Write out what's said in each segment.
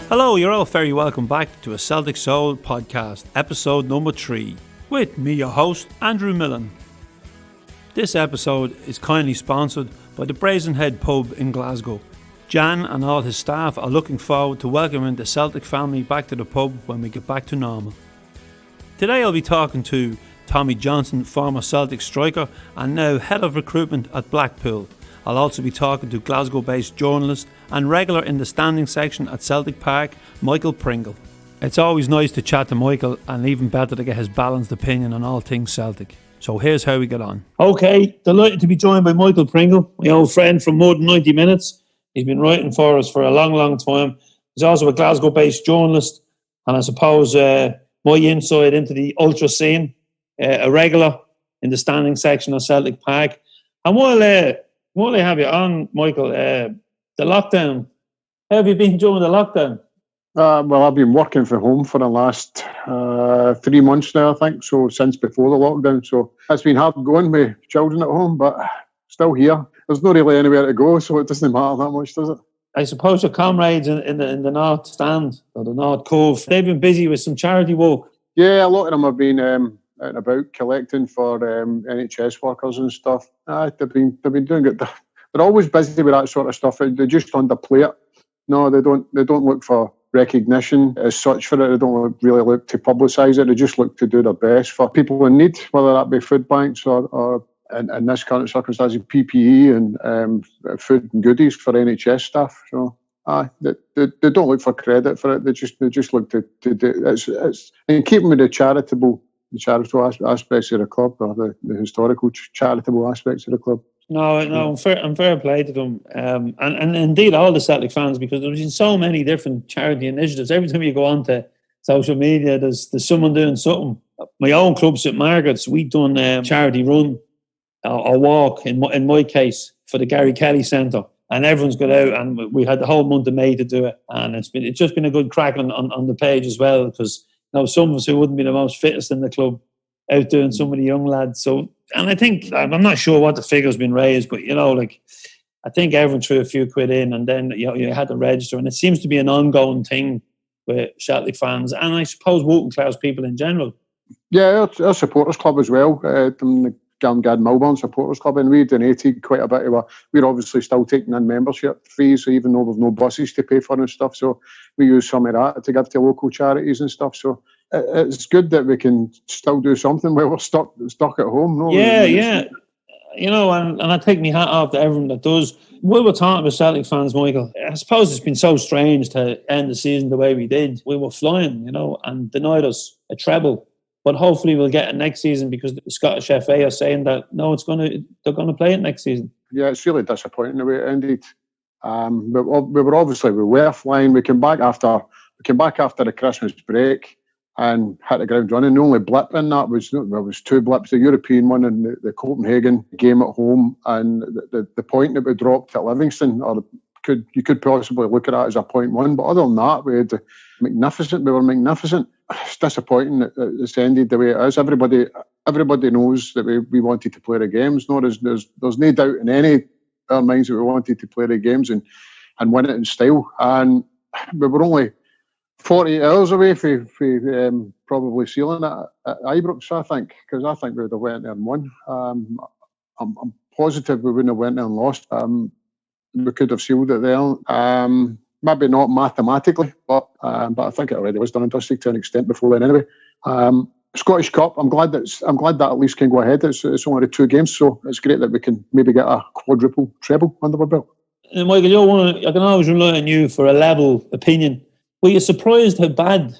Hello, you're all very welcome back to a Celtic Soul podcast, episode number 3, with me, your host, Andrew Milne. This episode is kindly sponsored by the Brazen Head pub in Glasgow. Jan and all his staff are looking forward to welcoming the Celtic family back to the pub when we get back to normal. Today I'll be talking to Tommy Johnston, former Celtic striker and now head of recruitment at Blackpool. I'll also be talking to Glasgow-based journalist and regular in the standing section at Celtic Park, Michael Pringle. It's always nice to chat to Michael, and even better to get his balanced opinion on all things Celtic. So here's how we get on. Okay, delighted to be joined by Michael Pringle, my old friend from more than 90 minutes. He's been writing for us for a long, long time. He's also a Glasgow-based journalist, and I suppose my insight into the ultra scene, a regular in the standing section of Celtic Park. And while I have you on, Michael, the lockdown, how have you been during the lockdown? Well, I've been working from home for the last 3 months now, I think, so since before the lockdown. So it's been hard going with children at home, but still here. There's not really anywhere to go, so it doesn't matter that much, does it? I suppose your comrades in the North Stand, or the North Cove, they've been busy with some charity work. Yeah, a lot of them have been out and about collecting for NHS workers and stuff. They've been doing it. They're always busy with that sort of stuff. They just underplay it. No, they don't look for recognition as such for it. They don't really look to publicise it. They just look to do their best for people in need, whether that be food banks or in this current circumstances, PPE and food and goodies for NHS staff. So they don't look for credit for it. They just look to do it's in keeping with the charitable aspects of the club, or the historical charitable aspects of the club. No, I'm fair play to them, and indeed all the Celtic fans, because there's been so many different charity initiatives. Every time you go onto social media, there's someone doing something. My own club, St Margaret's, we done a charity run or walk in my case for the Gary Kelly Centre, and everyone's got out, and we had the whole month of May to do it, and it's just been a good crack on the page as well, because some of us who wouldn't be the most fittest in the club out doing some of the young lads. So, and I think, I'm not sure what the figure's been raised, but I think everyone threw a few quid in, and then you had to register, and it seems to be an ongoing thing with Celtic fans, and I suppose working class people in general. Yeah, our supporters club as well, the Gad Milburn supporters club, and we donated quite a bit. We're obviously still taking in membership fees, so even though there's no buses to pay for and stuff, so we use some of that to give to local charities and stuff. So it's good that we can still do something while we're stuck at home. No? Yeah. And I take my hat off to everyone that does. We were talking about Celtic fans, Michael. I suppose it's been so strange to end the season the way we did. We were flying, and denied us a treble. But hopefully we'll get it next season, because the Scottish FA are saying that they're going to play it next season. Yeah, it's really disappointing the way it ended. But we were flying. We came back after the Christmas break and hit the ground running. The only blip in that was 2 blips: the European one and the Copenhagen game at home, and the point that we dropped at Livingston, you could possibly look at that as a 0.1. But other than that, we were magnificent. It's disappointing that it's ended the way it is. Everybody knows that we wanted to play the games. No, there's no doubt in any of our minds that we wanted to play the games and win it in style. And we were only 48 hours away from probably sealing it at Ibrox, I think, because I think we would have went there and won. I'm positive we wouldn't have went there and lost. We could have sealed it there. Maybe not mathematically, but I think it already was done and dusted to an extent before then anyway. Scottish Cup, I'm glad that at least can go ahead. It's only 2 games, so it's great that we can maybe get a quadruple treble under our belt. And Michael, I can always rely on you for a level opinion. Were you surprised how bad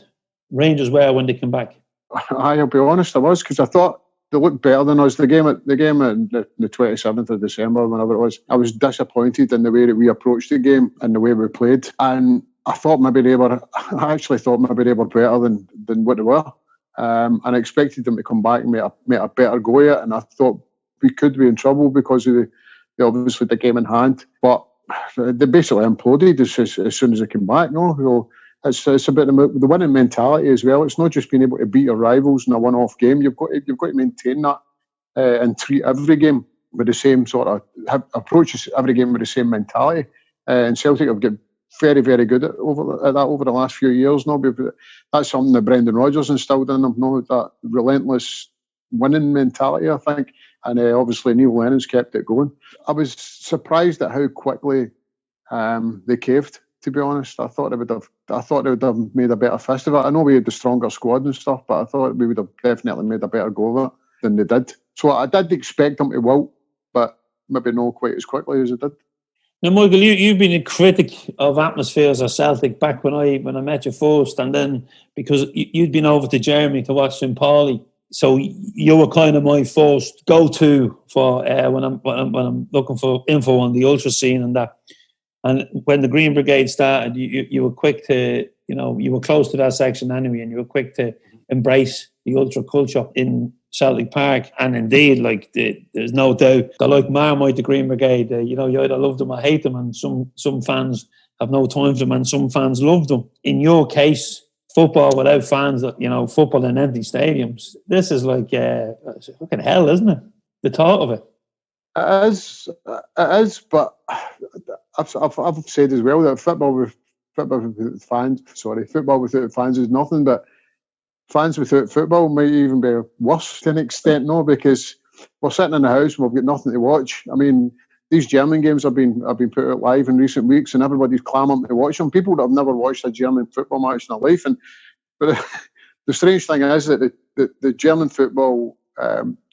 Rangers were when they came back? I'll be honest, I was, because I thought they looked better than us. The game at the 27th of December, whenever it was, I was disappointed in the way that we approached the game and the way we played. And I actually thought maybe they were better than what they were. And I expected them to come back and make a better go at it. And I thought we could be in trouble because of obviously the game in hand. But they basically imploded as soon as they came back. No, so it's a bit of the winning mentality as well. It's not just being able to beat your rivals in a one-off game. You've got to maintain that and treat every game with the same sort of approach every game with the same mentality. And Celtic have got very, very good at that over the last few years. No, that's something that Brendan Rodgers instilled in them. No, that relentless winning mentality, I think, and obviously Neil Lennon's kept it going. I was surprised at how quickly they caved. To be honest, I thought they would have made a better fist of it. I know we had the stronger squad and stuff, but I thought we would have definitely made a better go of it than they did. So I did expect them to wilt, but maybe not quite as quickly as it did. Now, Michael, you've been a critic of atmospheres at Celtic back when I met you first, and then because you'd been over to Germany to watch St. Pauli, so you were kind of my first go-to for when I'm looking for info on the ultra scene and that. And when the Green Brigade started, you were quick to, you were close to that section anyway, and you were quick to embrace the ultra culture in Celtic Park. And indeed, there's no doubt that like Marmite, the Green Brigade, you either love them or hate them, and some fans have no time for them, and some fans love them. In your case, football without fans, football in empty stadiums, this is like fucking hell, isn't it? The thought of it. It is, but I've said as well that football without fans is nothing, but fans without football might even be worse to an extent, no, because we're sitting in the house and we've got nothing to watch. I mean, these German games have been put out live in recent weeks, and everybody's clamoring to watch them. People that have never watched a German football match in their life, but the strange thing is that the German football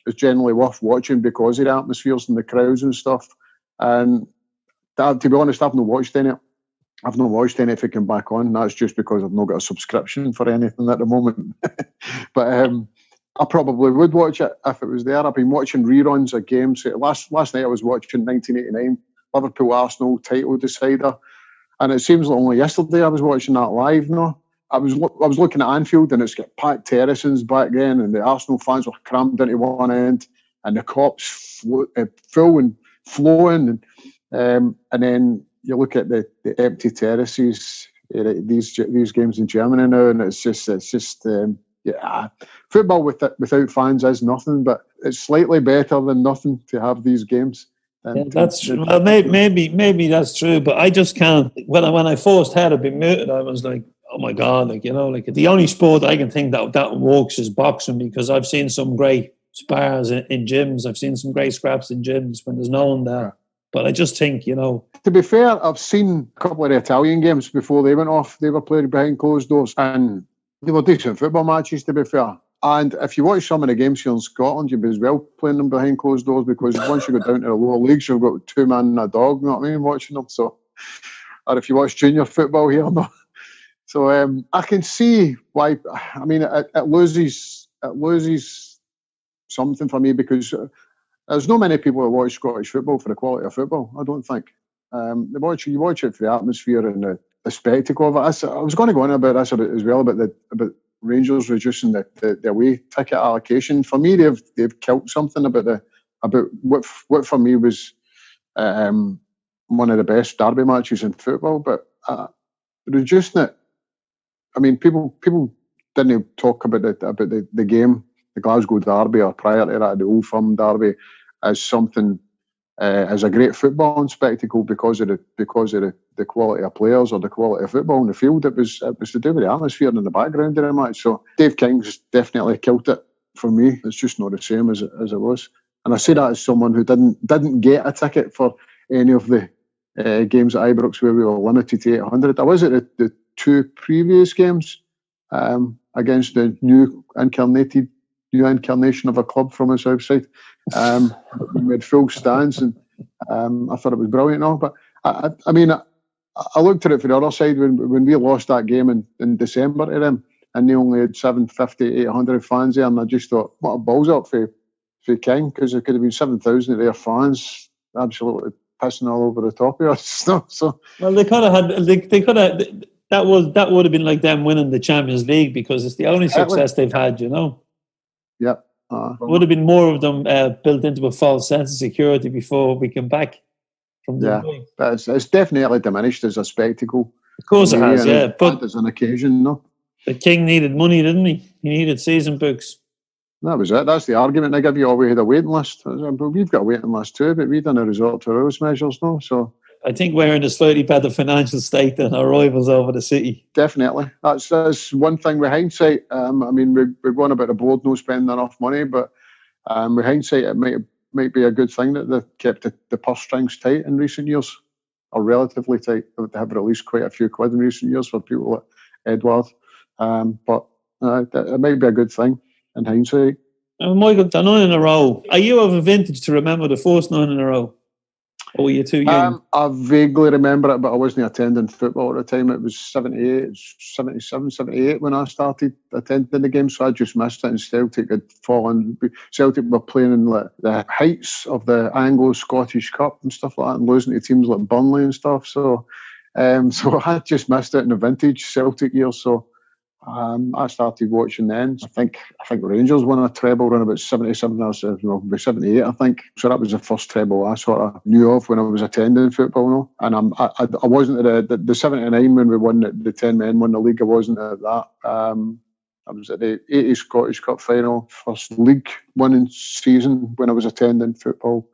is generally worth watching because of the atmospheres and the crowds and stuff. And to be honest, I've not watched any. I've not watched any if it came back on. That's just because I've not got a subscription for anything at the moment. But I probably would watch it if it was there. I've been watching reruns of games. Last night I was watching 1989 Liverpool Arsenal title decider, and it seems like only yesterday I was watching that live. No, I was looking at Anfield, and it's got packed terraces back then, and the Arsenal fans were crammed into one end, and the cops full and flowing, and then you look at the empty terraces. These games in Germany now, and it's just football without fans is nothing, but it's slightly better than nothing to have these games. That's true. Well, maybe that's true, but I just can't. When I first heard it being mooted, I was like, oh my god, the only sport I can think that works is boxing, because I've seen some great spars in gyms. I've seen some great scraps in gyms when there's no one there. Yeah. But I just think, To be fair, I've seen a couple of the Italian games before they went off. They were played behind closed doors, and they were decent football matches, to be fair. And if you watch some of the games here in Scotland, you'd be as well playing them behind closed doors, because once you go down to the lower leagues, you've got two men and a dog, you know what I mean, watching them. So, or if you watch junior football here, no. So I can see why. I mean, it loses something for me, because there's not many people who watch Scottish football for the quality of football, I don't think. You watch it for the atmosphere and the spectacle of it. I was going to go on about this as well, about Rangers reducing the away ticket allocation. For me, they've killed something about what for me was one of the best derby matches in football. But reducing it, I mean, people didn't talk about the game, the Glasgow derby, or prior to that, the Old Firm derby, as something as a great footballing spectacle because of the quality of players or the quality of football in the field. It was to do with the atmosphere and the background of the match. So Dave King's definitely killed it for me. It's just not the same as it was. And I say that as someone who didn't get a ticket for any of the games at Ibrox where we were limited to 800. I was at the two previous games against the new incarnation of a club from the south side. We had full stands, and I thought it was brilliant and all. But I mean, I looked at it from the other side when we lost that game in December to them, and they only had 750, 800 fans there, and I just thought, what a balls up for King, because there could have been 7,000 of their fans absolutely pissing all over the top of us. So well, they could have had. That would have been like them winning the Champions League, because it's the only success they've had, Yeah. Would have been more of them built into a false sense of security before we came back from the league. But it's definitely diminished as a spectacle. Of course it has, yeah. But as an occasion, no. The King needed money, didn't he? He needed season books. That was it. That's the argument I give you. We had a waiting list. We've got a waiting list too, but we done a resort to rules measures, no. So I think we're in a slightly better financial state than our rivals over the city. Definitely. That's one thing with hindsight. I mean, we're going about the board not spending enough money, but with hindsight, it might be a good thing that they've kept the purse strings tight in recent years, or relatively tight. They have released quite a few quid in recent years for people like Edward. But it might be a good thing in hindsight. Michael, the 9 in a row. Are you of a vintage to remember the first 9 in a row? Or were you too young? I vaguely remember it, but I wasn't attending football at the time. It was 77, 78 when I started attending the game, so I just missed it. And Celtic had fallen. Celtic were playing in the heights of the Anglo-Scottish Cup and stuff like that, and losing to teams like Burnley and stuff. So I just missed it in the vintage Celtic years. So I started watching then. I think Rangers won a treble around about 77. I was 78, I think. So that was the first treble I sort of knew of when I was attending football. No? And I wasn't at the 79 when we won the 10 men won the league. I wasn't at that. I was at the 80 Scottish Cup final, first league winning season when I was attending football.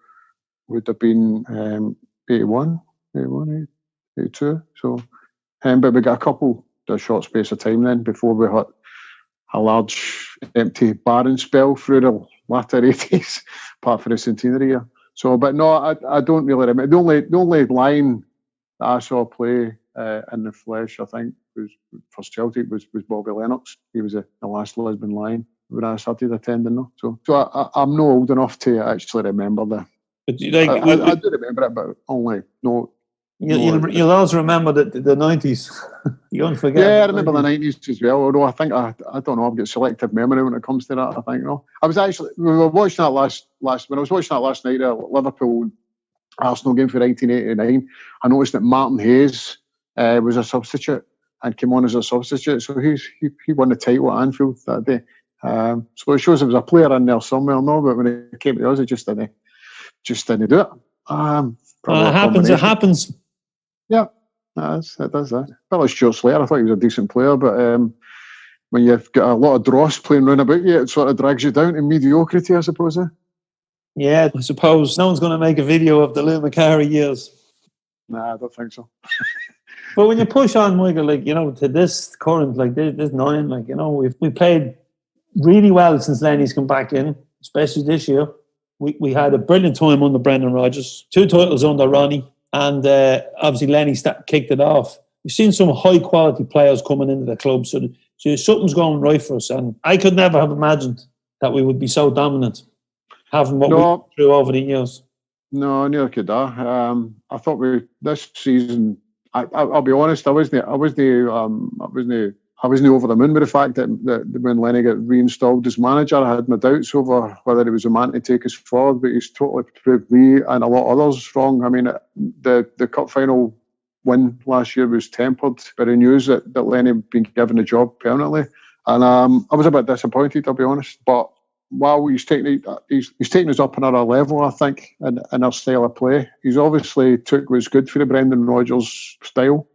Would have been 81, 82. So, but we got a couple. A short space of time then before we had a large empty barren spell through the latter 80s, apart from the centenary year. So, but no, I don't really remember. The only line that I saw play in the flesh, I think, was for Celtic was Bobby Lennox. He was the last Lisbon Lion when I started attending. No? So I'm not old enough to actually remember that. But I do remember it, but only no. You'll also remember the 90s. You won't forget. Yeah, I remember the 90s as well. Although I think I don't know. I've got selective memory when it comes to that. I think no. I was actually we were watching that last when I was watching that last night at Liverpool Arsenal game for 1989. I noticed that Martin Hayes was a substitute and came on as a substitute. So he won the title at Anfield that day. So it shows there was a player in there somewhere. No, but when it came to us, it just didn't do it. It happens. Yeah, it does that. Well, it's Stuart Slater. I thought he was a decent player, but when you've got a lot of dross playing round about you, it sort of drags you down to mediocrity, I suppose. Yeah, I suppose no one's going to make a video of the Lou Macari years. Nah, I don't think so. But when you push on, Michael, to this current, this 9, we played really well since Lenny's come back in, especially this year. We had a brilliant time under Brendan Rodgers, 2 titles under Ronnie. And obviously Lenny kicked it off. We've seen some high-quality players coming into the club, so something's going right for us. And I could never have imagined that we would be so dominant, having what we went through over the years. No, neither could I. I thought this season. I'll be honest. I wasn't over the moon with the fact that when Lenny got reinstalled as manager, I had my doubts over whether he was a man to take us forward, but he's totally proved me and a lot of others wrong. I mean, the cup final win last year was tempered by the news that Lenny had been given the job permanently, and I was a bit disappointed, I'll be honest. But while he's taking us up another level, I think, in our style of play, he's obviously took what's good for the Brendan Rodgers style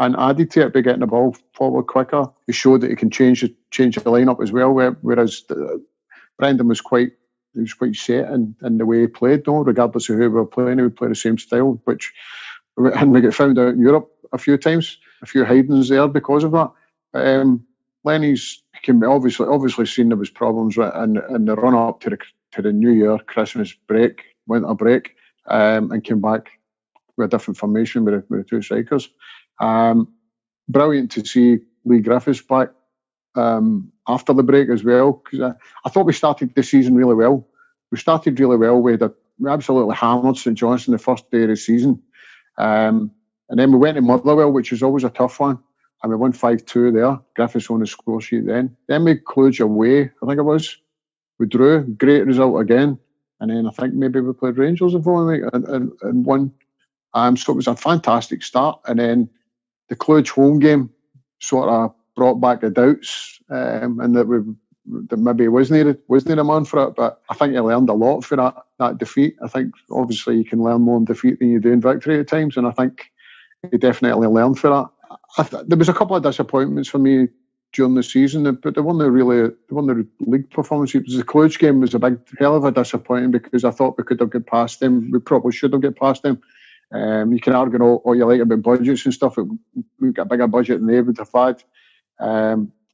and added to it by getting the ball forward quicker. He showed that he can change the lineup as well, whereas Brendan was quite set in the way he played, though, regardless of who we were playing. He would play the same style, and we get found out in Europe a few times, a few hidings there because of that. Lenny's can be obviously seen there was problems in the run up to the New Year, Christmas break, winter break, and came back with a different formation with the 2 strikers. Brilliant to see Lee Griffiths back after the break as well, because I thought we started the season really well. We absolutely hammered St Johnstone the first day of the season, and then we went to Motherwell, which was always a tough one, and we won 5-2 there. Griffiths on the score sheet then. Then we Cluj away, I think it was. We drew, great result again, and then I think maybe we played Rangers the following week and won. So it was a fantastic start, and then the Cluj home game sort of brought back the doubts, and that maybe he wasn't a man for it. But I think he learned a lot for that defeat. I think obviously you can learn more in defeat than you do in victory at times, and I think he definitely learned for that. There was a couple of disappointments for me during the season, but they weren't the league performances. The Cluj game was a big hell of a disappointment because I thought we could have got past them. We probably should have got past them. You can argue all you like about budgets and stuff. We've got a bigger budget than they would have had.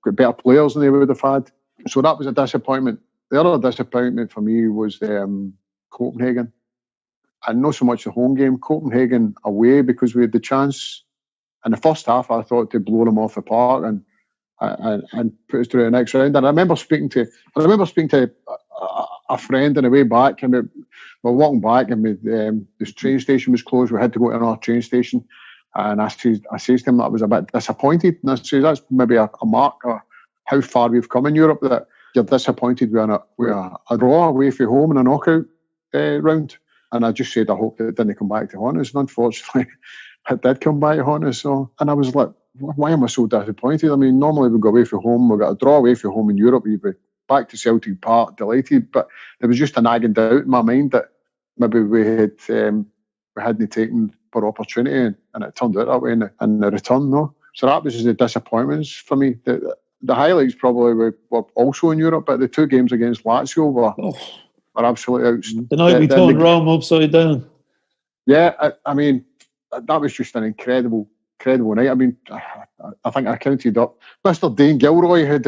Got better players than they would have had. So that was a disappointment. The other disappointment for me was Copenhagen. And not so much the home game, Copenhagen away, because we had the chance. In the first half, I thought to blow them off the park and put us through the next round. And I remember speaking to a friend on the way back, and we were walking back, and this train station was closed. We had to go to another train station, and I said to him that I was a bit disappointed. And I said that's maybe a mark of how far we've come in Europe, that you're disappointed with a draw away from home in a knockout round. And I just said I hope that it didn't come back to haunt us. And unfortunately, it did come back to haunt us. So, and I was like, why am I so disappointed? I mean, normally we go away from home, we got a draw away from home in Europe, we'd be back to Celtic Park, delighted. But there was just a nagging doubt in my mind that maybe we hadn't taken our opportunity, and it turned out that way in the return. No, so that was the disappointments for me. The highlights probably were also in Europe, but the two games against Lazio were absolutely outstanding. The night we turned Rome upside down. Yeah, I mean, that was just an incredible night. I mean, I think I counted up. Mr. Dane Gilroy had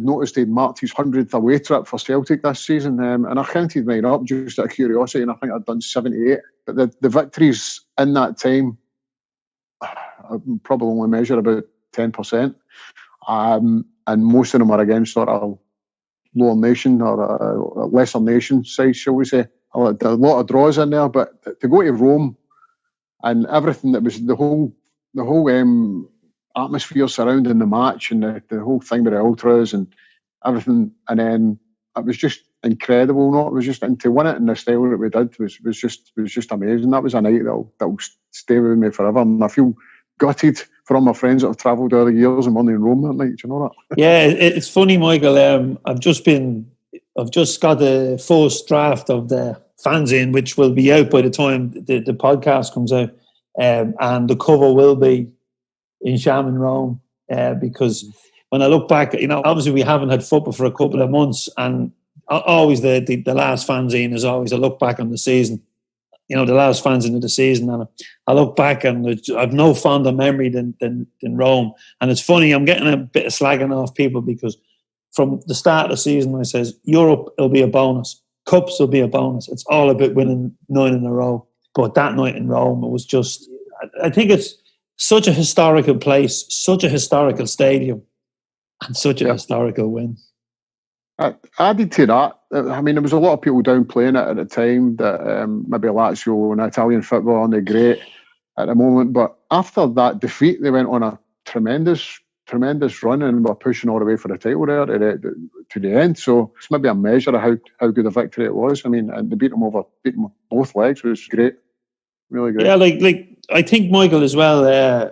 noticed he'd marked his 100th away trip for Celtic this season, and I counted mine up just out of curiosity, and I think I'd done 78. But the victories in that time probably only measure about 10%, and most of them are against sort of lower nation or lesser nation sides, shall we say. A lot of draws in there, but to go to Rome and everything that was the whole atmosphere surrounding the match and the whole thing with the ultras and everything, and then it was just incredible. No, it was just, and to win it in the style that we did was just amazing. That was a night that'll stay with me forever, and I feel gutted for all my friends that have travelled over the years and won in Rome that night. Do you know that? Yeah, it's funny, Michael. I've just got the first draft of the fanzine, which will be out by the time the podcast comes out, and the cover will be in Sham in Rome, because when I look back, obviously we haven't had football for a couple of months, and always the last fanzine is always a look back on the season. The last fanzine of the season, and I look back and I've no fonder memory than Rome. And it's funny, I'm getting a bit of slagging off people because from the start of the season I says Europe will be a bonus, Cups will be a bonus. It's all about winning 9 in a row. But that night in Rome, it was just, I think it's such a historical place, such a historical stadium, and such a historical win. Added to that, I mean, there was a lot of people downplaying it at the time that maybe Lazio and Italian football aren't great at the moment. But after that defeat, they went on a tremendous run and were pushing all the way for the title there to the end. So it's maybe a measure of how good a victory it was. I mean, and they beat them both legs, which was great, really great. Yeah, like I think Michael as well.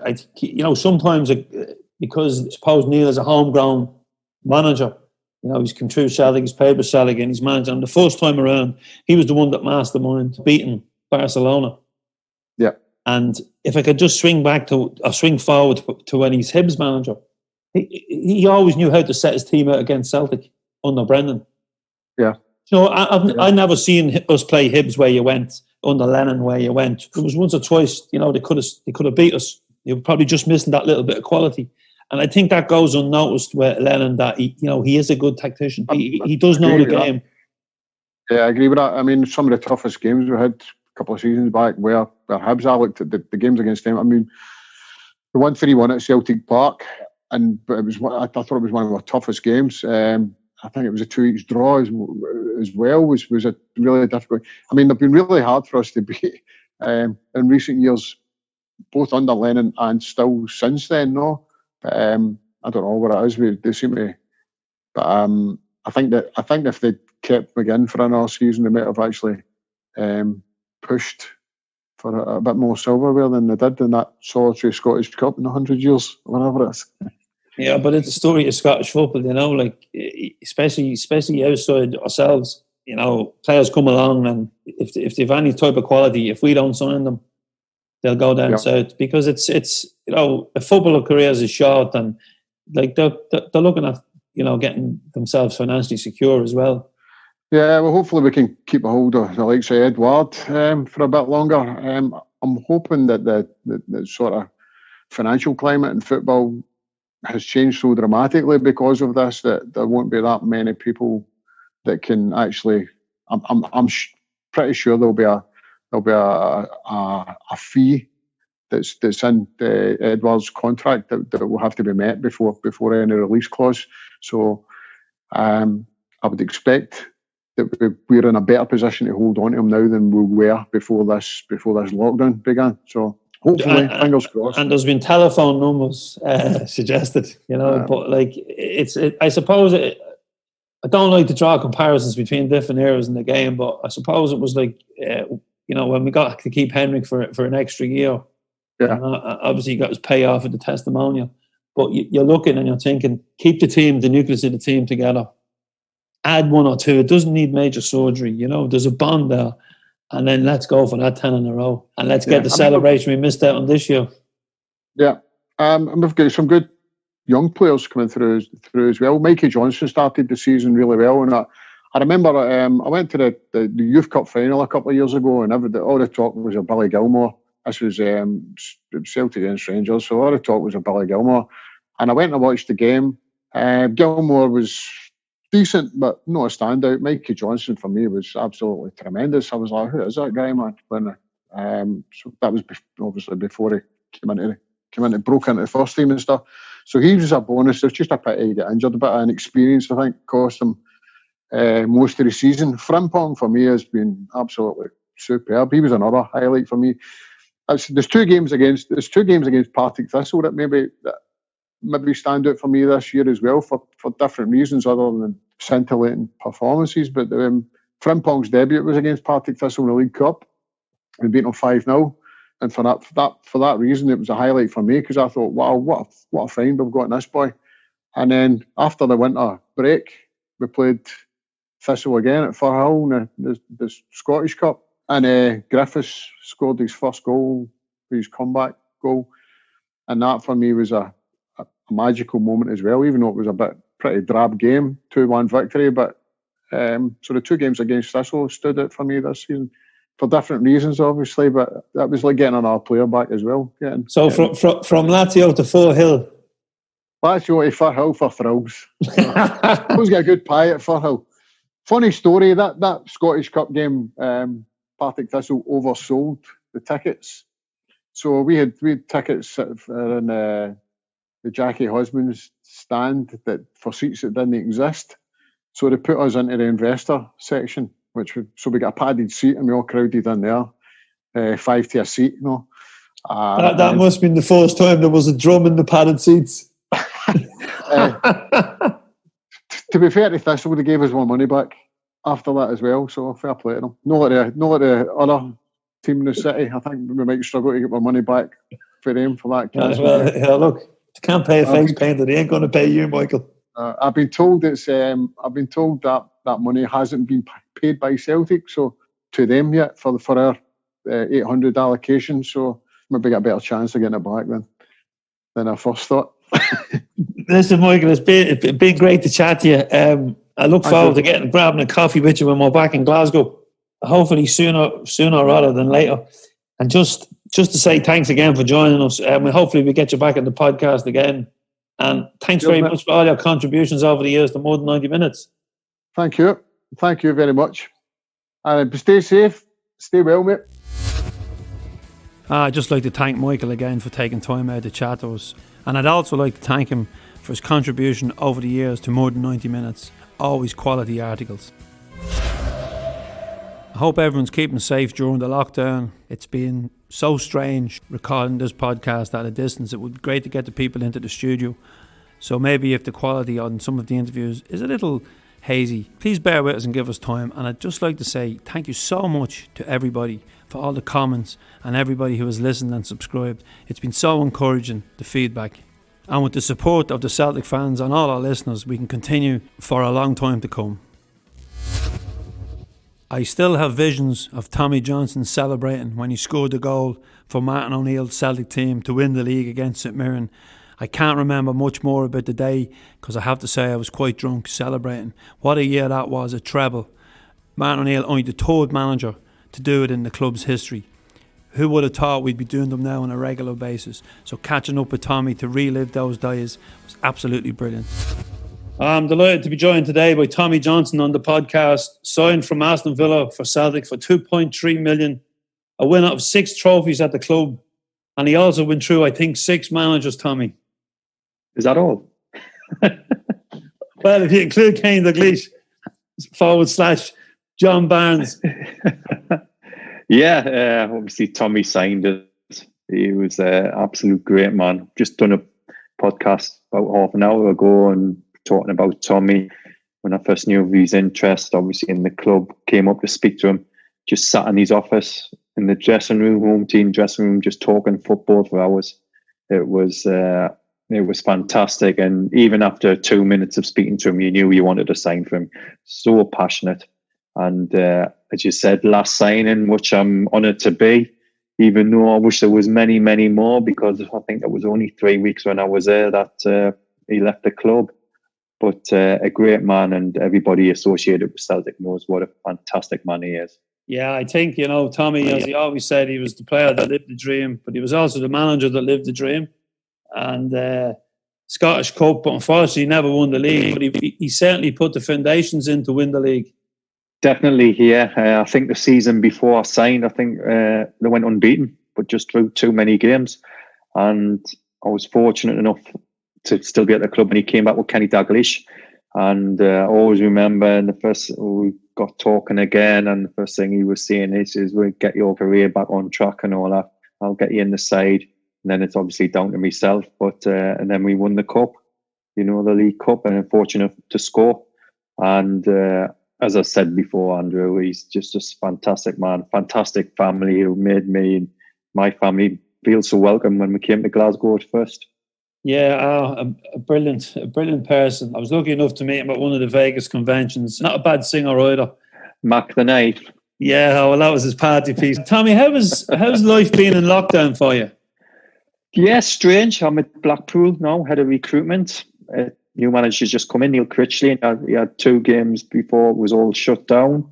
I think, sometimes because suppose Neil is a homegrown manager. He's come through Celtic, he's played with Celtic, and he's managed. And the first time around, he was the one that masterminded beating Barcelona. Yeah. And if I could just swing forward to when he's Hibs manager, he always knew how to set his team out against Celtic under Brendan. Yeah. I never seen us play Hibs where you went, under Lennon where you went. It was once or twice, they could have beat us. They were probably just missing that little bit of quality. And I think that goes unnoticed with Lennon, that he is a good tactician. He does know the game. Yeah, I agree with that. I mean, some of the toughest games we had a couple of seasons back where Hibs, I looked at the games against them. I mean, we won 3-1 at Celtic Park, I thought it was one of our toughest games. I think it was a 2-each draw as well, was a really difficult. I mean, they've been really hard for us to beat in recent years, both under Lennon and still since then, no? I don't know what it is. They seem to, but I think if they kept McGinn for another season, they might have actually pushed for a bit more silverware than they did in that solitary Scottish Cup in 100 years, whatever it is. Yeah, but it's the story of Scottish football, like especially outside ourselves. Players come along, and if they've any type of quality, if we don't sign them, they'll go down south, because it's a footballer careers is short, and like they're looking at getting themselves financially secure as well. Yeah, well, hopefully we can keep a hold of the likes of Edward for a bit longer. I'm hoping that the sort of financial climate in football has changed so dramatically because of this that there won't be that many people that can actually. I'm pretty sure there'll be a fee that's in Edward's contract that will have to be met before any release clause. So I would expect that we're in a better position to hold on to him now than we were before this lockdown began. So hopefully, fingers crossed. And there's been telephone numbers suggested, but I suppose I don't like to draw comparisons between different eras in the game, but I suppose it was like, when we got to keep Henrik for an extra year. Yeah. Obviously, he got his payoff at the testimonial. But you're looking and you're thinking, keep the nucleus of the team together. Add one or two. It doesn't need major surgery. There's a bond there. And then let's go for that 10 in a row. And let's get the celebration we missed out on this year. Yeah. And we've got some good young players coming through as well. Mikey Johnston started the season really well. And I remember I went to the Youth Cup final a couple of years ago, and all the talk was of Billy Gilmore. This was Celtic against Rangers, so all the talk was of Billy Gilmore. And I went and watched the game. Gilmore was decent, but not a standout. Mikey Johnston, for me, was absolutely tremendous. I was like, who is that guy, man? So that was obviously before he broke into the first team and stuff. So he was a bonus. It was just a pity he got injured. A bit of inexperience, I think, cost him most of the season. Frimpong, for me, has been absolutely superb. He was another highlight for me. There's two games against Partick Thistle that maybe stand out for me this year as well for different reasons other than scintillating performances. But Frimpong's debut was against Partick Thistle in the League Cup and beat them 5-0. And for that reason, it was a highlight for me because I thought, wow, what a find we've got in this boy. And then after the winter break, we played Thistle again at Firhill in the Scottish Cup. And Griffiths scored his first goal, his comeback goal. And that for me was a magical moment as well, even though it was a pretty drab game, 2-1 victory. But so the two games against Thistle stood out for me this season for different reasons, obviously. But that was like getting another player back as well. From Lazio to Firhill. Lazio to Firhill for thrills. Always get a good pie at Firhill. Funny story, that Scottish Cup game, Partick Thistle oversold the tickets. So we had tickets in the Jackie Husband's stand for seats that didn't exist. So they put us into the investor section, so we got a padded seat and we all crowded in there, 5 to a seat, that must have been the first time there was a drum in the padded seats. To be fair to Thistle, they gave us more money back after that as well, so fair play to them. Not like the other team in the city. I think we might struggle to get our money back for them for that. Look, you can't pay a face painter. They ain't going to pay you, Michael. I've been told that money hasn't been paid by Celtic, so to them yet for our 800 allocation. So maybe get a better chance of getting it back than I first thought. Listen, Michael, it's been great to chat to you. I look forward to grabbing a coffee with you when we're back in Glasgow. Hopefully sooner rather than later. And just to say thanks again for joining us. Hopefully we get you back on the podcast again. And thanks very much for all your contributions over the years to More Than 90 Minutes. Thank you. Thank you very much. And stay safe. Stay well, mate. I'd just like to thank Michael again for taking time out to chat to us. And I'd also like to thank him for his contribution over the years to More Than 90 Minutes. Always quality articles. I hope everyone's keeping safe during the lockdown. It's been so strange recording this podcast at a distance. It would be great to get the people into the studio. So maybe if the quality on some of the interviews is a little hazy, please bear with us and give us time. And I'd just like to say thank you so much to everybody for all the comments and everybody who has listened and subscribed. It's been so encouraging, the feedback. And with the support of the Celtic fans and all our listeners, we can continue for a long time to come. I still have visions of Tommy Johnston celebrating when he scored the goal for Martin O'Neill's Celtic team to win the league against St Mirren. I can't remember much more about the day because I have to say I was quite drunk celebrating. What a year that was, a treble. Martin O'Neill, only the third manager to do it in the club's history, who would have thought we'd be doing them now on a regular basis? So catching up with Tommy to relive those days was absolutely brilliant. I'm delighted to be joined today by Tommy Johnston on the podcast, signed from Aston Villa for Celtic for 2.3 million, a winner of 6 trophies at the club, and he also went through, I think, 6 managers, Tommy. Is that all? Well, if you include Kane Dalglish / John Barnes. Yeah, obviously Tommy signed it. He was an absolute great man. Just done a podcast about half an hour ago and talking about Tommy. When I first knew of his interest, obviously in the club, came up to speak to him, just sat in his office in the dressing room, home team dressing room, just talking football for hours. It was fantastic. And even after 2 minutes of speaking to him, you knew you wanted to sign for him. So passionate. And as you said, last signing, which I'm honoured to be, even though I wish there was many, many more, because I think it was only 3 weeks when I was there that he left the club. But a great man, and everybody associated with Celtic knows what a fantastic man he is. Yeah, I think, Tommy, as he always said, he was the player that lived the dream, but he was also the manager that lived the dream. And Scottish Cup, but unfortunately he never won the league, but he certainly put the foundations in to win the league. Definitely, yeah. I think the season before I signed, I think they went unbeaten, but just through too many games. And I was fortunate enough to still be at the club, and he came back with Kenny Dalglish. And I always remember we got talking again, and the first thing he was saying is we'll get your career back on track and all that. I'll get you in the side. And then it's obviously down to myself. But and then we won the cup, the League Cup, and fortunate to score. And as I said before, Andrew, he's just a fantastic man, fantastic family who made me and my family feel so welcome when we came to Glasgow at first. Yeah, a brilliant person. I was lucky enough to meet him at one of the Vegas conventions. Not a bad singer either. Mac the Night. Yeah, well, that was his party piece. Tommy, how's life been in lockdown for you? Yeah, strange. I'm at Blackpool now, head of recruitment. New manager's just come in, Neil Critchley. He had 2 games before it was all shut down.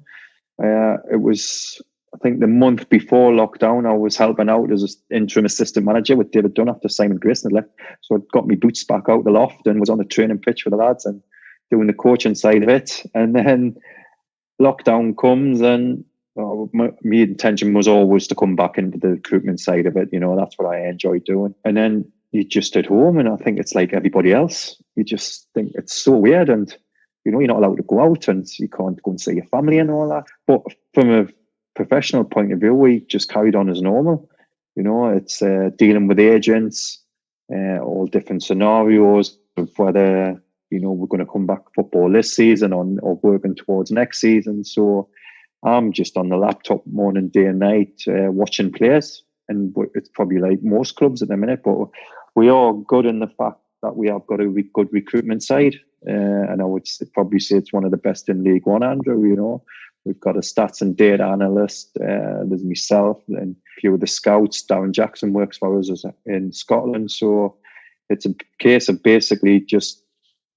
It was, I think, the month before lockdown, I was helping out as an interim assistant manager with David Dunn after Simon Grayson had left. So I got my boots back out the loft and was on the training pitch with the lads and doing the coaching side of it. And then lockdown comes, and my intention was always to come back into the recruitment side of it. That's what I enjoy doing. And then you're just at home, and I think it's like everybody else. You just think it's so weird, and you're not allowed to go out, and you can't go and see your family and all that. But from a professional point of view, we just carried on as normal. It's dealing with agents, all different scenarios of whether we're going to come back football this season or working towards next season. So I'm just on the laptop morning, day and night, watching players. And it's probably like most clubs at the minute, but we are good in the fact that we have got a good recruitment side. And I would probably say it's one of the best in League One, Andrew. We've got a stats and data analyst. There's myself and a few of the scouts. Darren Jackson works for us in Scotland. So it's a case of basically just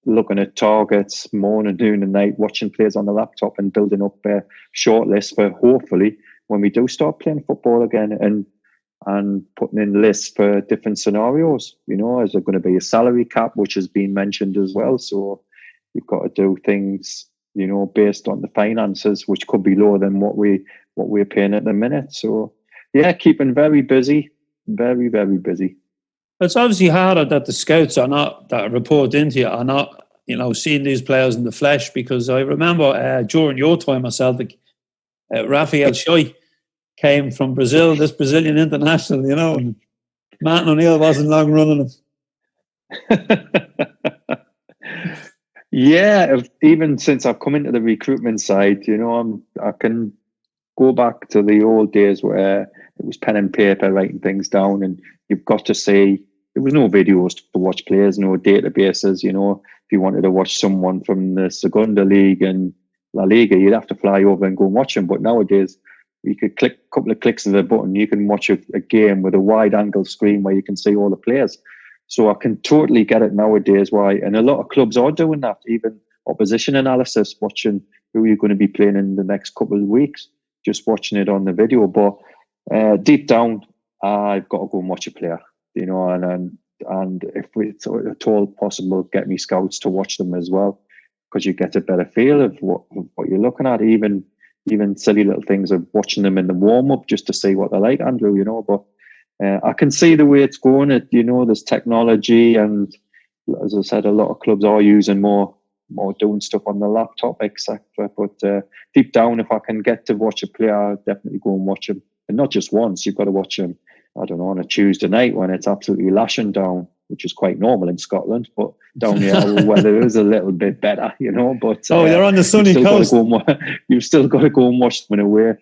looking at targets morning, noon and night, watching players on the laptop and building up a short list for hopefully when we do start playing football again and putting in lists for different scenarios. Is there going to be a salary cap, which has been mentioned as well? So you've got to do things, based on the finances, which could be lower than what we're paying at the minute. So yeah, keeping very busy, very, very busy. It's obviously harder that the scouts that report into you are not, seeing these players in the flesh, because I remember during your time at Celtic, Rafael Shoy came from Brazil, this Brazilian international, and Martin O'Neill wasn't long running him. Yeah, even since I've come into the recruitment side, I can go back to the old days where it was pen and paper writing things down, and you've got to say there was no videos to watch players, no databases. If you wanted to watch someone from the Segunda League and La Liga, you'd have to fly over and go and watch them. But nowadays, you could click a couple of clicks of the button, you can watch a game with a wide angle screen where you can see all the players. So I can totally get it nowadays why, and a lot of clubs are doing that, even opposition analysis, watching who you're going to be playing in the next couple of weeks, just watching it on the video. But Deep down, I've got to go and watch a player, and if it's at all possible, get me scouts to watch them as well, because you get a better feel of what you're looking at. Even silly little things of watching them in the warm up just to see what they're like, Andrew. But I can see the way it's going. There's technology, and as I said, a lot of clubs are using more doing stuff on the laptop, etc. But deep down, if I can get to watch a player, I'll definitely go and watch him. And not just once, you've got to watch him, I don't know, on a Tuesday night when it's absolutely lashing down, which is quite normal in Scotland. But down here, the weather is a little bit better, But they're on the sunny coast. You've still got to go and watch them in a way.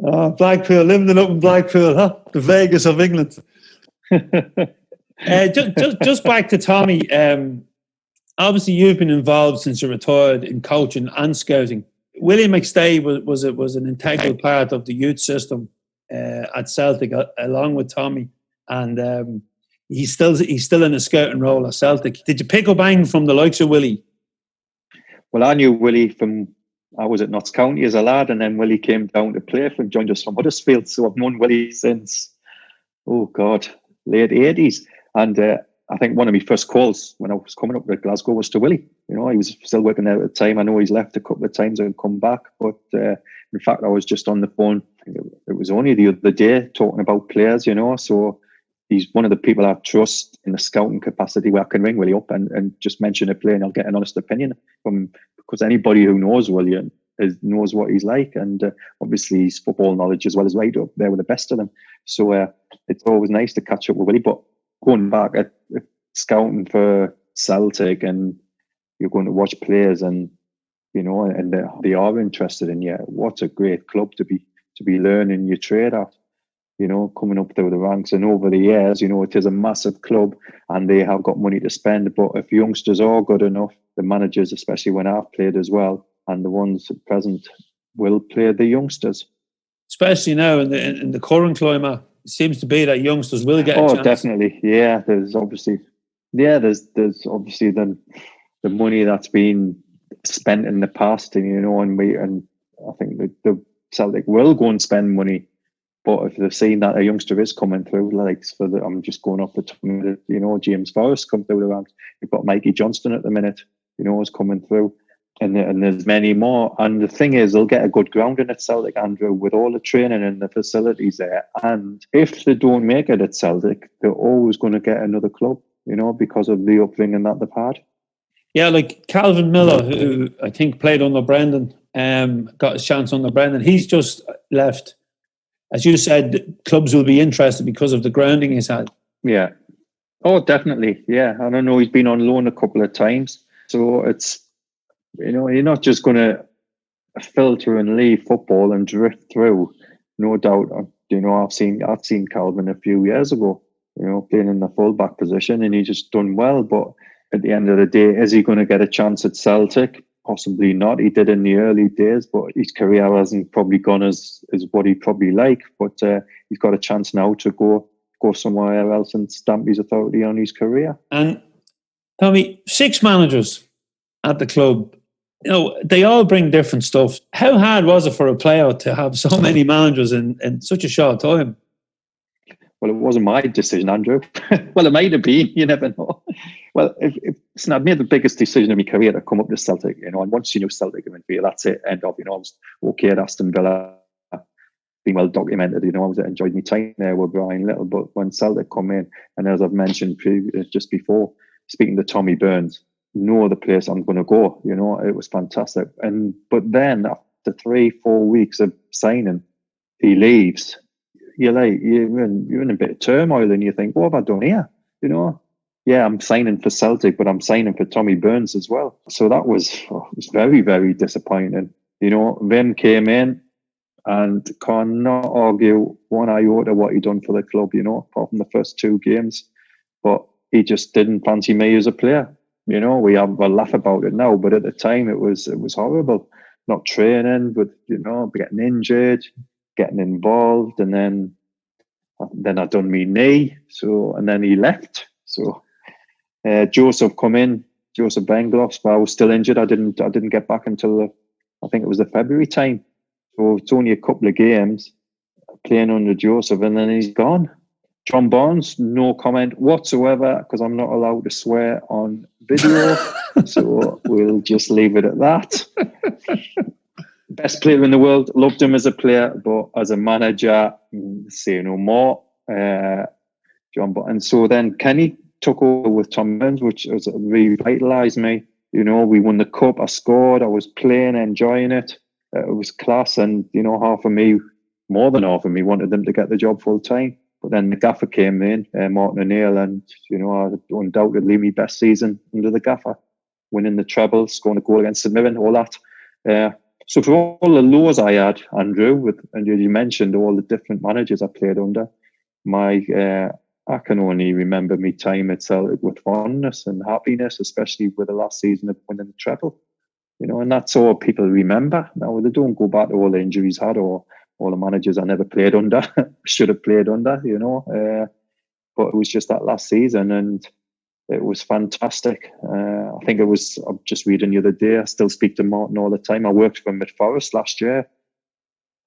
Oh, Blackpool, living it up in Blackpool, huh? The Vegas of England. Just back to Tommy. Obviously, you've been involved since you retired in coaching and scouting. William McStay was an integral part of the youth system at Celtic, along with Tommy, and he's still in a scouting role at Celtic. Did you pick up anything from the likes of Willie? Well, I knew Willie I was at Notts County as a lad, and then Willie came down to play joined us from Huddersfield. So I've known Willie since, late 80s. And I think one of my first calls when I was coming up to Glasgow was to Willie. He was still working there at the time. I know he's left a couple of times and come back. But in fact, I was just on the phone. It was only the other day talking about players, So he's one of the people I trust in the scouting capacity where I can ring Willie up and just mention a player and I'll get an honest opinion from, because anybody who knows William knows what he's like. And obviously his football knowledge as well is right up there with the best of them. So it's always nice to catch up with Willie. But going back at scouting for Celtic, and you're going to watch players and and they are interested in you. What a great club to be learning your trade at, coming up through the ranks. And over the years, it is a massive club and they have got money to spend. But if youngsters are good enough, the managers, especially when I've played as well, and the ones at present will play the youngsters. Especially now in the current climate, it seems to be that youngsters will get a chance. Oh, definitely. Yeah, there's obviously the money that's been spent in the past, and I think the Celtic will go and spend money. But if they've seen that a youngster is coming through, I'm just going off the top, James Forrest come through the ranks. You've got Mikey Johnston at the minute, is coming through. And there's many more. And the thing is, they'll get a good grounding at Celtic, Andrew, with all the training and the facilities there. And if they don't make it at Celtic, they're always going to get another club, because of the upbringing that they've had. Yeah, like Calvin Miller, who I think played under Brendan, got his chance under Brendan. He's just left. As you said, clubs will be interested because of the grounding he's had. Yeah. Oh, definitely. Yeah. I don't know. He's been on loan a couple of times. So it's, you're not just going to filter and leave football and drift through. No doubt. I've seen Calvin a few years ago, playing in the full-back position, and he just done well. But at the end of the day, is he going to get a chance at Celtic? Possibly not. He did in the early days, but his career hasn't probably gone as what he'd probably like. But he's got a chance now to go somewhere else and stamp his authority on his career. And Tommy, 6 managers at the club. They all bring different stuff. How hard was it for a player to have so many managers in such a short time? Well, it wasn't my decision, Andrew. Well, it might have been. You never know. Well, I've made the biggest decision of my career to come up to Celtic. And once you know Celtic, that's it. End of. I was okay at Aston Villa, being well documented. I enjoyed my time there with Brian Little. But when Celtic come in, and as I've mentioned just before, speaking to Tommy Burns, no other place I'm going to go. It was fantastic. But then after 3-4 weeks of signing, he leaves. You're in a bit of turmoil, and you think, what have I done here? Yeah, I'm signing for Celtic, but I'm signing for Tommy Burns as well. So that was very, very disappointing. Vim came in and cannot argue one iota what he done for the club, apart from the first 2 games. But he just didn't fancy me as a player. We have a laugh about it now, but at the time it was horrible. Not training, but getting injured, getting involved, and then I done me knee. So and then he left. So Joseph come in, Joseph Bengloss, but I was still injured. I didn't get back until I think it was the February time. So it's only a couple of games. playing under Joseph, and then he's gone. John Barnes, no comment whatsoever, because I'm not allowed to swear on video. So we'll just leave it at that. Best player in the world, loved him as a player, but as a manager, say no more. And so then Kenny took over with Tom Burns, which has revitalised me. You know, we won the cup, I scored, I was playing, enjoying it. It was class, and, you know, more than half of me wanted them to get the job full time. But then the gaffer came in, Martin O'Neill, and, you know, undoubtedly my best season under the gaffer, winning the treble, scoring a goal against St Mirren, all that. So for all the lows I had, Andrew, and you mentioned all the different managers I played under, I can only remember my time at Celtic with fondness and happiness, especially with the last season of winning the treble. You know, and that's all people remember. Now, they don't go back to all the injuries had or all the managers I never played under, should have played under, you know. But it was just that last season, and it was fantastic. I think I'm just reading the other day, I still speak to Martin all the time. I worked for him at Forest last year.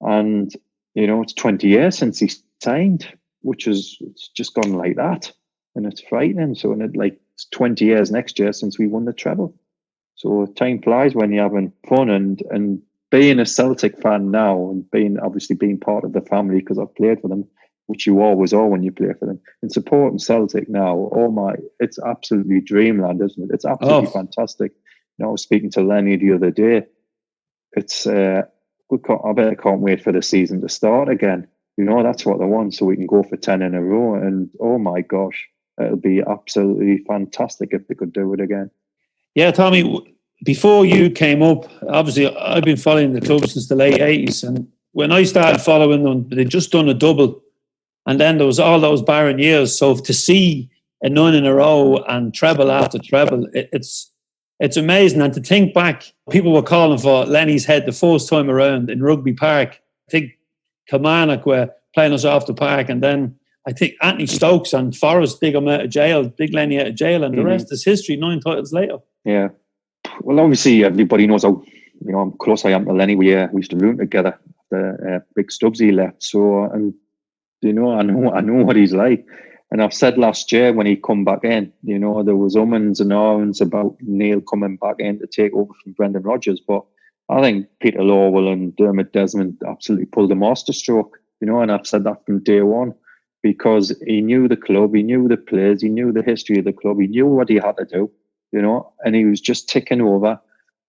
And, you know, it's 20 years since he signed, it's just gone like that. And it's frightening. So, it's 20 years next year since we won the treble. So time flies when you're having fun, and being a Celtic fan now, and being part of the family, because I've played for them, which you always are when you play for them, and supporting Celtic now, it's absolutely dreamland, isn't it? It's absolutely fantastic. You know, I was speaking to Lenny the other day. I bet I can't wait for the season to start again. You know, that's what I want, so we can go for 10 in a row. And oh my gosh, it'll be absolutely fantastic if they could do it again. Yeah, Tommy, before you came up, obviously I've been following the club since the late 80s. And when I started following them, they'd just done a double. And then there was all those barren years. So to see a 9 in a row and treble after treble, it's amazing. And to think back, people were calling for Lenny's head the first time around in Rugby Park. I think Kilmarnock were playing us off the park. And then I think Anthony Stokes and Forrest dig him out of jail, dig Lenny out of jail. And the rest is history 9 titles later. Yeah. Well, obviously, everybody knows how close I am to Lenny. We used to room together. The Big Stubbsy left. So, and you know, I know what he's like. And I've said last year when he come back in, you know, there was ums and ahs about Neil coming back in to take over from Brendan Rodgers. But I think Peter Lawwell and Dermot Desmond absolutely pulled the masterstroke, you know, and I've said that from day one, because he knew the club, he knew the players, he knew the history of the club, he knew what he had to do, you know, and he was just ticking over,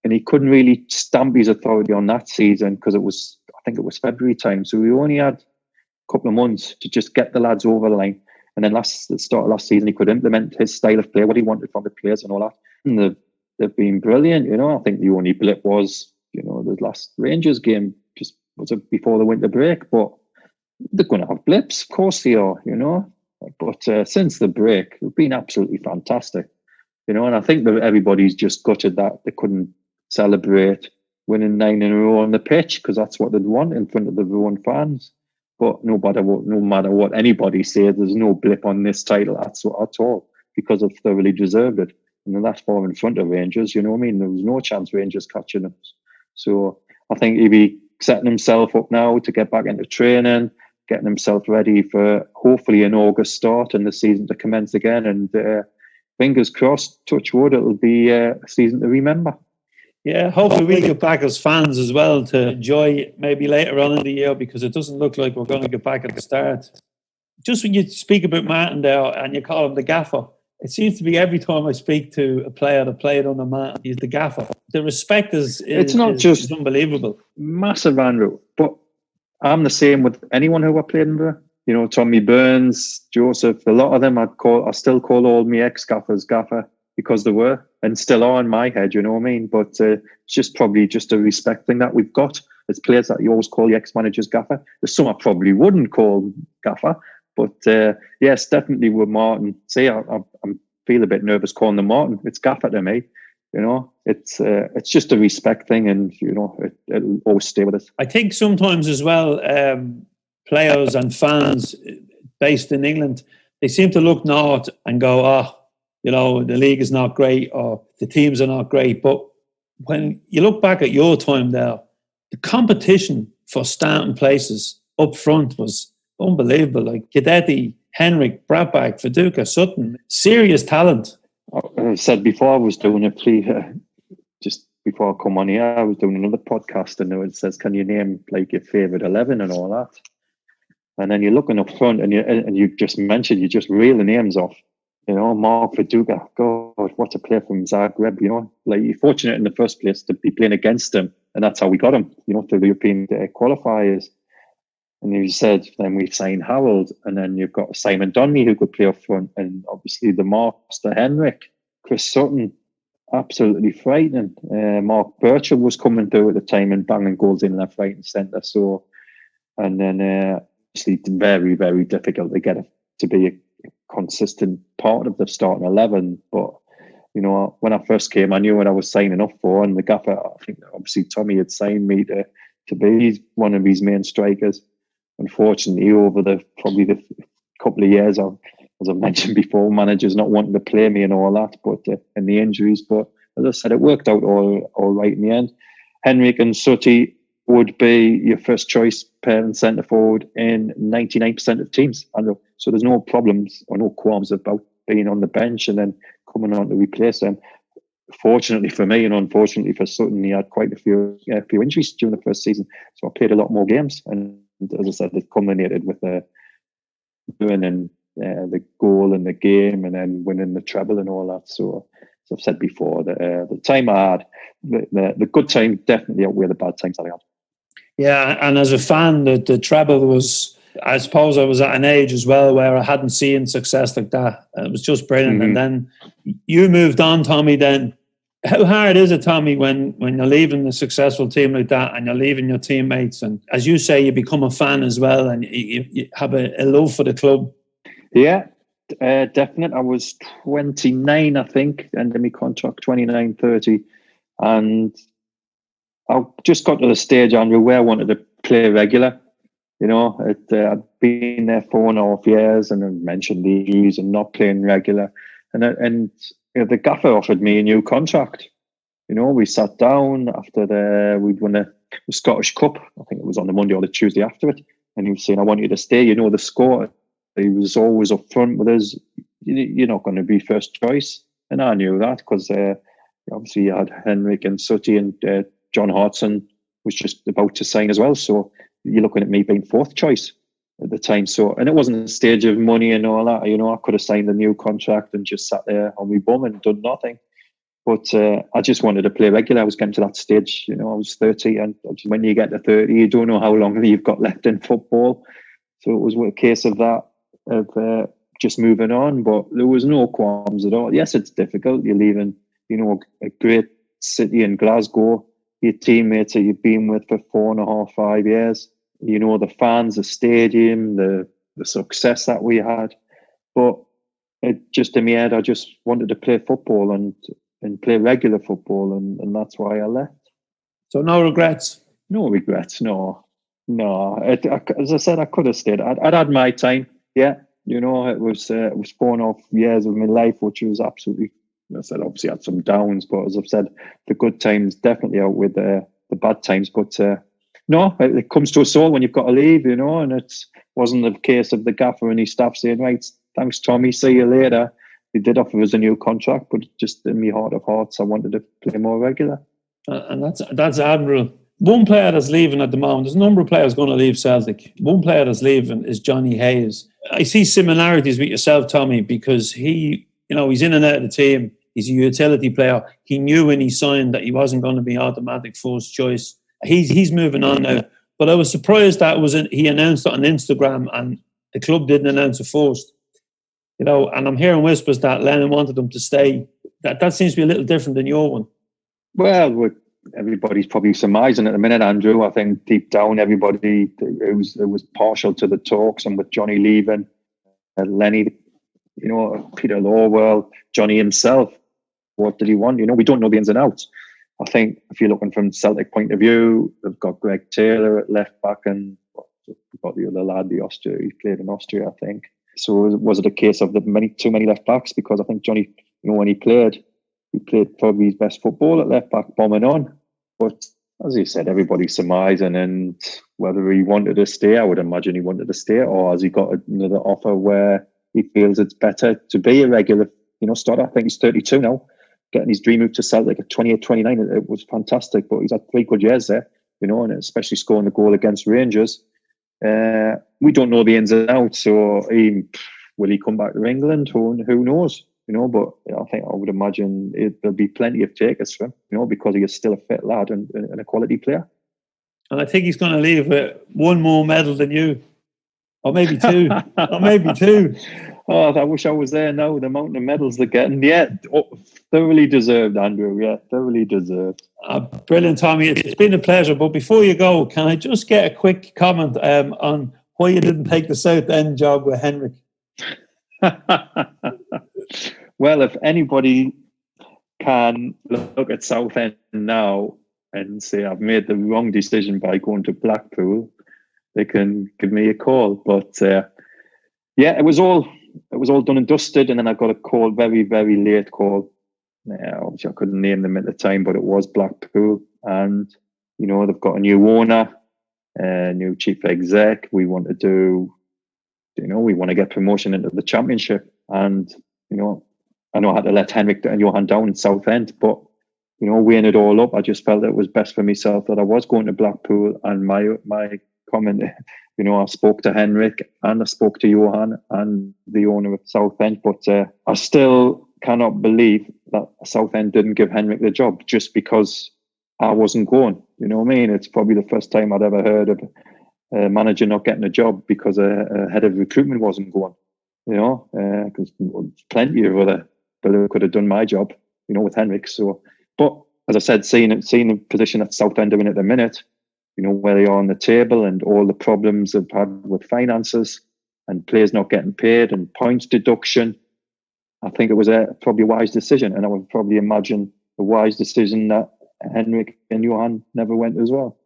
and he couldn't really stamp his authority on that season because I think it was February time. So we only had a couple of months to just get the lads over the line. And then the start of last season, he could implement his style of play, what he wanted from the players and all that. And they've been brilliant, you know. I think the only blip was, you know, the last Rangers game just was before the winter break. But they're going to have blips, of course they are, you know. But since the break, they've been absolutely fantastic, you know. And I think that everybody's just gutted that they couldn't celebrate winning 9 in a row on the pitch, because that's what they'd want in front of their own fans. But no matter what anybody says, there's no blip on this title at all, because they've thoroughly deserved it. And that's far in front of Rangers, you know what I mean? There was no chance Rangers catching them. So I think he'll be setting himself up now to get back into training, getting himself ready for hopefully an August start and the season to commence again. And fingers crossed, touch wood, it'll be a season to remember. Yeah, hopefully we'll get back as fans as well to enjoy maybe later on in the year, because it doesn't look like we're going to get back at the start. Just when you speak about Martin there and you call him the gaffer, it seems to be every time I speak to a player that played under Martin, he's the gaffer. The respect is unbelievable. Massive, Andrew. But I'm the same with anyone who I played under. You know, Tommy Burns, Joseph, a lot of them I still call all my ex-gaffers gaffer, because they were and still are in my head, you know what I mean? But it's just probably just a respect thing that we've got as players, that you always call your ex-managers gaffer. There's some I probably wouldn't call gaffer, but yes, definitely with Martin. See, I feel a bit nervous calling them Martin. It's gaffer to me, you know. It's just a respect thing, and you know it'll always stay with us. I think sometimes as well, players and fans based in England, they seem to look north and go, you know, the league is not great or the teams are not great. But when you look back at your time there, the competition for starting places up front was unbelievable. Like Guidetti, Henrik, Bradback, Viduka, Sutton, serious talent. I said before I was doing a plea, just before I come on here, I was doing another podcast and it says, can you name like your favourite 11 and all that? And then you're looking up front and you just mentioned, you just reel the names off. Mark Viduka, God, what a player from Zagreb, Like, you're fortunate in the first place to be playing against him. And that's how we got him, through the European qualifiers. And you said, then we signed Harold, and then you've got Simon Donnelly who could play up front, and obviously the master Henrik, Chris Sutton, absolutely frightening. Mark Birchall was coming through at the time and banging goals in left, right, and centre. So, and then obviously very, very difficult to get to be a consistent part of the starting 11. But when I first came, I knew what I was signing up for, and the gaffer, I think obviously Tommy had signed me to be one of his main strikers. Unfortunately, over the couple of years, as I've mentioned before, managers not wanting to play me and all that, but and the injuries. But as I said, it worked out all right in the end. Henrik and Sutty would be your first choice pair and centre forward in 99% of teams. So there's no problems or no qualms about being on the bench and then coming on to replace them. Fortunately for me and unfortunately for Sutton, he had quite a few injuries during the first season. So I played a lot more games. And as I said, it culminated with winning the goal in the game and then winning the treble and all that. So as I've said before, the time I had, the good time definitely outweighed the bad times that I had. Yeah, and as a fan, the treble was, I suppose I was at an age as well where I hadn't seen success like that. It was just brilliant. Mm-hmm. And then you moved on, Tommy, then. How hard is it, Tommy, when you're leaving a successful team like that and you're leaving your teammates? And as you say, you become a fan as well and you have a love for the club. Yeah, definitely. I was 29, I think, ended my contract, 29, 30. And I just got to the stage, Andrew, where I wanted to play regular. I'd been there 4.5 years and I mentioned these and not playing regular. And the gaffer offered me a new contract. We sat down after we'd won the Scottish Cup. I think it was on the Monday or the Tuesday after it. And he was saying, I want you to stay. The score. He was always up front with us. You're not going to be first choice. And I knew that because obviously you had Henrik and Sutty and John Hartson was just about to sign as well. So you're looking at me being fourth choice at the time. So, and it wasn't a stage of money and all that. I could have signed a new contract and just sat there on my bum and done nothing. But I just wanted to play regular. I was getting to that stage. I was 30, and when you get to 30, you don't know how long you've got left in football. So it was a case of that, of just moving on. But there was no qualms at all. Yes, it's difficult. You're leaving, a great city in Glasgow, your teammates that you've been with for 4.5, 5 years. The fans, the stadium, the success that we had. But it just in my head, I just wanted to play football and play regular football, and that's why I left. So no regrets? No regrets, no. As I said, I could have stayed. I'd had my time, yeah. It was 4.5 years of my life, which was absolutely, I said, obviously had some downs, but as I've said, the good times definitely outweighed the bad times. But no, it comes to us all when you've got to leave, and it wasn't the case of the gaffer and his staff saying, right, thanks, Tommy, see you later. They did offer us a new contract, but just in my heart of hearts, I wanted to play more regular. And that's admirable. One player that's leaving at the moment, there's a number of players going to leave Celtic. One player that's leaving is Johnny Hayes. I see similarities with yourself, Tommy, because he's in and out of the team. He's a utility player. He knew when he signed that he wasn't going to be automatic first choice. He's moving on now. But I was surprised that he announced it on Instagram and the club didn't announce it first. And I'm hearing whispers that Lennon wanted him to stay. That seems to be a little different than your one. Well, everybody's probably surmising at the minute, Andrew. I think deep down, everybody it was partial to the talks, and with Johnny leaving, Lenny, Peter Lorwell, Johnny himself, what did he want? We don't know the ins and outs. I think if you're looking from Celtic point of view, they've got Greg Taylor at left back, and they've got the other lad, the Austria. He played in Austria, I think. So was it a case of too many left backs? Because I think Johnny, when he played probably his best football at left back, bombing on. But as you said, everybody's surmising, and whether he wanted to stay, I would imagine he wanted to stay, or has he got another offer where he feels it's better to be a regular, starter? I think he's 32 now, getting his dream move to Celtic at 28, 29. It was fantastic, but he's had 3 good years there, and especially scoring the goal against Rangers. We don't know the ins and outs, so will he come back to England? Who knows? But I would imagine there'll be plenty of takers for him, because he is still a fit lad and a quality player. And I think he's going to leave with 1 more medal than you, or maybe 2, or maybe 2. Oh, I wish I was there now. The amount of medals they're getting, thoroughly deserved, Andrew. Yeah, thoroughly deserved. Brilliant, Tommy. It's been a pleasure. But before you go, can I just get a quick comment on why you didn't take the South End job with Henrik? Well, if anybody can look at Southend now and say I've made the wrong decision by going to Blackpool, they can give me a call. But it was all done and dusted, and then I got a call, very, very late call. Obviously, I couldn't name them at the time, but it was Blackpool, and they've got a new owner, a new chief exec. We want to get promotion into the Championship, and I know I had to let Henrik and Johan down in Southend, but weighing it all up, I just felt it was best for myself that I was going to Blackpool. And my comment, I spoke to Henrik and I spoke to Johan and the owner of Southend, but I still cannot believe that Southend didn't give Henrik the job just because I wasn't going. You know what I mean? It's probably the first time I'd ever heard of a manager not getting a job because a head of recruitment wasn't going. Because plenty of other people could have done my job, with Henrik. So, but as I said, seeing the position that Southend are in at the minute, where they are on the table and all the problems they've had with finances and players not getting paid and points deduction, I think it was probably a wise decision. And I would probably imagine a wise decision that Henrik and Johan never went as well.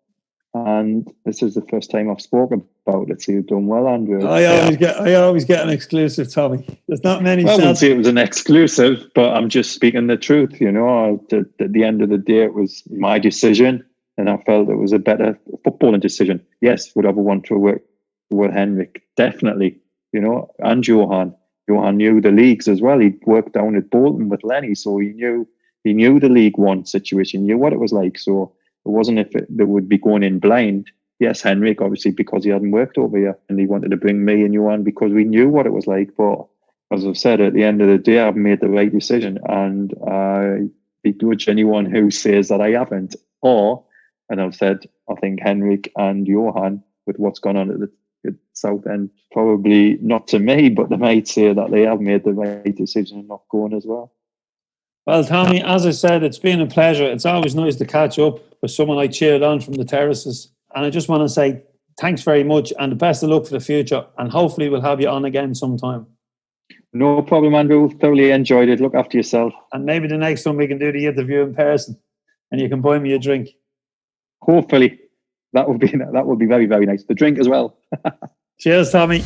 And this is the first time I've spoken about it, so you've done well, Andrew. I always get an exclusive, Tommy. There's not many. I wouldn't say it was an exclusive, but I'm just speaking the truth. At the end of the day, it was my decision, and I felt it was a better footballing decision. Yes, would I ever want to work with Henrik? Definitely. And Johan. Johan knew the leagues as well. He'd worked down at Bolton with Lenny, so he knew the League One situation. He knew what it was like. So it wasn't they would be going in blind. Yes, Henrik, obviously, because he hadn't worked over here, and he wanted to bring me and Johan because we knew what it was like. But as I've said, at the end of the day, I've made the right decision, and I begrudge anyone who says that I haven't. And I've said, I think Henrik and Johan, with what's gone on at Southend, probably not to me, but they might say that they have made the right decision and not going as well. Well, Tommy, as I said, it's been a pleasure. It's always nice to catch up with someone I cheered on from the terraces. And I just want to say thanks very much and the best of luck for the future. And hopefully we'll have you on again sometime. No problem, Andrew. Thoroughly enjoyed it. Look after yourself. And maybe the next time we can do the interview in person and you can buy me a drink. Hopefully. That would be very, very nice. The drink as well. Cheers, Tommy.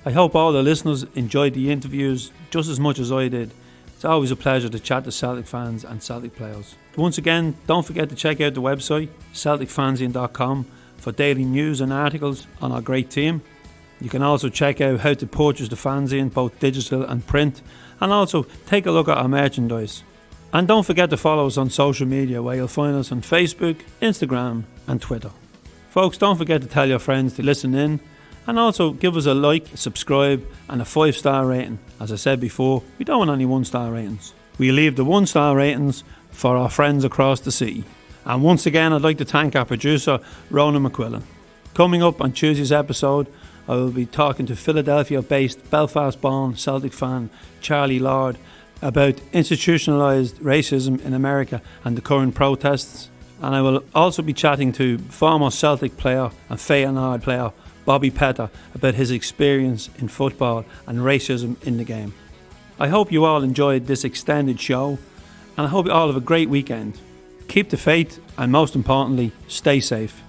I hope all the listeners enjoyed the interviews just as much as I did. It's always a pleasure to chat to Celtic fans and Celtic players. Once again, don't forget to check out the website, CelticFanzine.com, for daily news and articles on our great team. You can also check out how to purchase the fanzine, both digital and print, and also take a look at our merchandise. And don't forget to follow us on social media, where you'll find us on Facebook, Instagram and Twitter. Folks, don't forget to tell your friends to listen in, and also give us a like, subscribe and a 5-star rating. As I said before, we don't want any 1-star ratings. We leave the 1-star ratings for our friends across the sea. And once again, I'd like to thank our producer, Ronan McQuillan. Coming up on Tuesday's episode, I will be talking to Philadelphia-based, Belfast-born Celtic fan Charlie Lord about institutionalised racism in America and the current protests. And I will also be chatting to former Celtic player and Feyenoord player Bobby Petter about his experience in football and racism in the game. I hope you all enjoyed this extended show, and I hope you all have a great weekend. Keep the faith, and most importantly, stay safe.